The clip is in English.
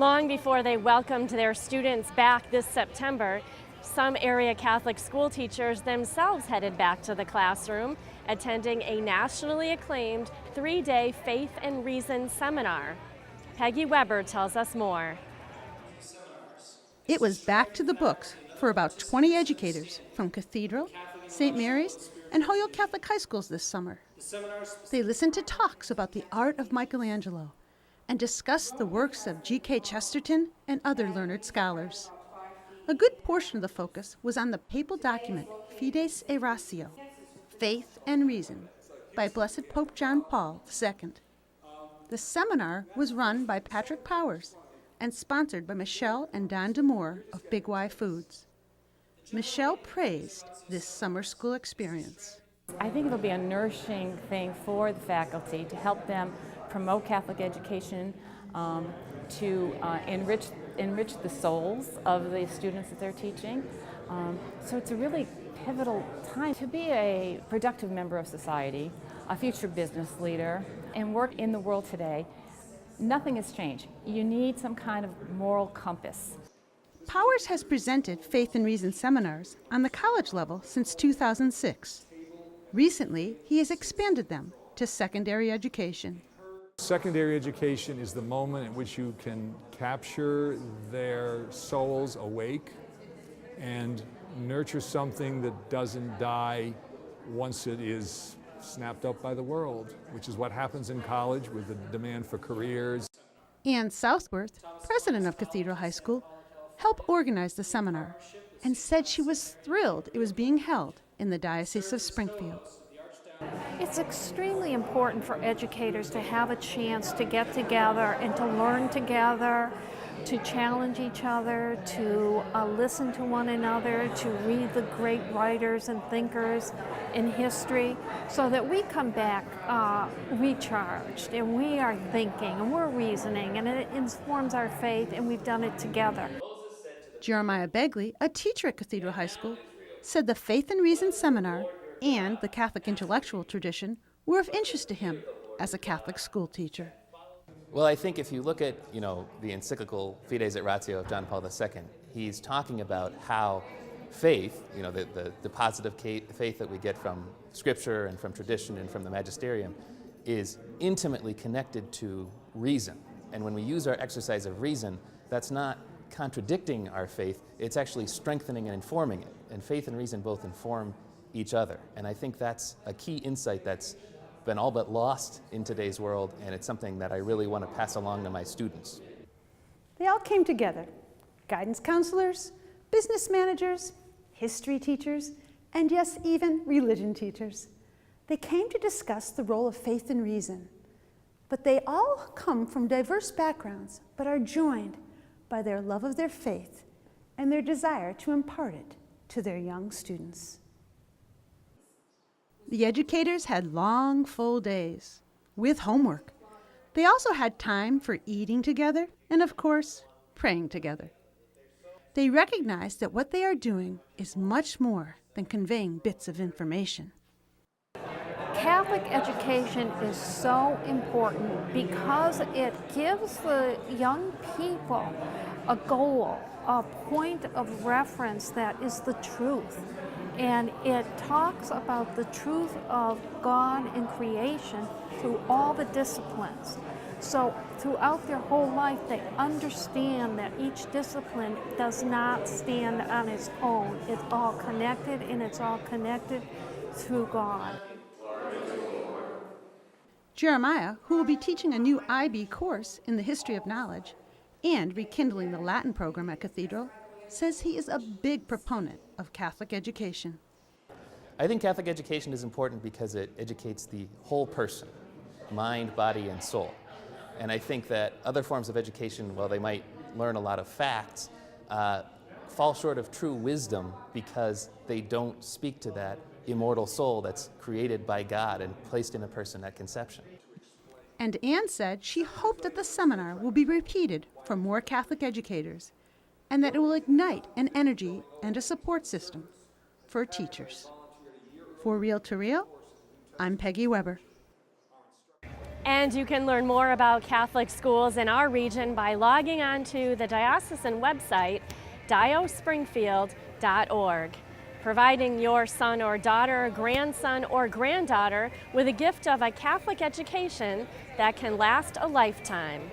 Long before they welcomed their students back this September, some area Catholic school teachers themselves headed back to the classroom, attending a nationally acclaimed 3-day Faith and Reason seminar. Peggy Weber tells us more. It was back to the books for about 20 educators from Cathedral, St. Mary's, and Holyoke Catholic High Schools this summer. They listened to talks about the art of Michelangelo and discussed the works of G.K. Chesterton and other learned scholars. A good portion of the focus was on the papal document Fides et Ratio, Faith and Reason, by Blessed Pope John Paul II. The seminar was run by Patrick Powers and sponsored by Michelle and Don Demore of Big Y Foods. Michelle praised this summer school experience. I think it'll be a nourishing thing for the faculty to help them promote Catholic education, to enrich the souls of the students that they're teaching. So it's a really pivotal time to be a productive member of society, a future business leader, and work in the world today. Nothing has changed. You need some kind of moral compass. Powers has presented Faith and Reason seminars on the college level since 2006. Recently, he has expanded them to secondary education. Secondary education is the moment in which you can capture their souls awake and nurture something that doesn't die once it is snapped up by the world, which is what happens in college with the demand for careers. Ann Southworth, president of Cathedral High School, helped organize the seminar and said she was thrilled it was being held in the Diocese of Springfield. It's extremely important for educators to have a chance to get together and to learn together, to challenge each other, to listen to one another, to read the great writers and thinkers in history, so that we come back recharged and we are thinking and we're reasoning and it informs our faith and we've done it together. Jeremiah Begley, a teacher at Cathedral High School, said the Faith and Reason seminar and the Catholic intellectual tradition were of interest to him as a Catholic school teacher. Well, I think if you look at, the encyclical Fides et Ratio of John Paul II, he's talking about how faith, the positive faith that we get from Scripture and from tradition and from the magisterium, is intimately connected to reason. And when we use our exercise of reason, that's not contradicting our faith, it's actually strengthening and informing it. And faith and reason both inform each other. And I think that's a key insight that's been all but lost in today's world, and it's something that I really want to pass along to my students. They all came together, guidance counselors, business managers, history teachers, and yes, even religion teachers. They came to discuss the role of faith and reason. But they all come from diverse backgrounds, but are joined by their love of their faith and their desire to impart it to their young students. The educators had long, full days with homework. They also had time for eating together and, of course, praying together. They recognized that what they are doing is much more than conveying bits of information. Catholic education is so important because it gives the young people a goal, a point of reference that is the truth. And it talks about the truth of God and creation through all the disciplines. So throughout their whole life, they understand that each discipline does not stand on its own. It's all connected, and it's all connected through God. Jeremiah, who will be teaching a new IB course in the history of knowledge and rekindling the Latin program at Cathedral, says he is a big proponent of Catholic education. I think Catholic education is important because it educates the whole person, mind, body, and soul. And I think that other forms of education, while they might learn a lot of facts, fall short of true wisdom because they don't speak to that immortal soul that's created by God and placed in a person at conception. And Anne said she hoped that the seminar will be repeated for more Catholic educators and that it will ignite an energy and a support system for teachers. For Real to Real, I'm Peggy Weber. And you can learn more about Catholic schools in our region by logging on to the diocesan website, diospringfield.org. Providing your son or daughter, grandson or granddaughter with a gift of a Catholic education that can last a lifetime.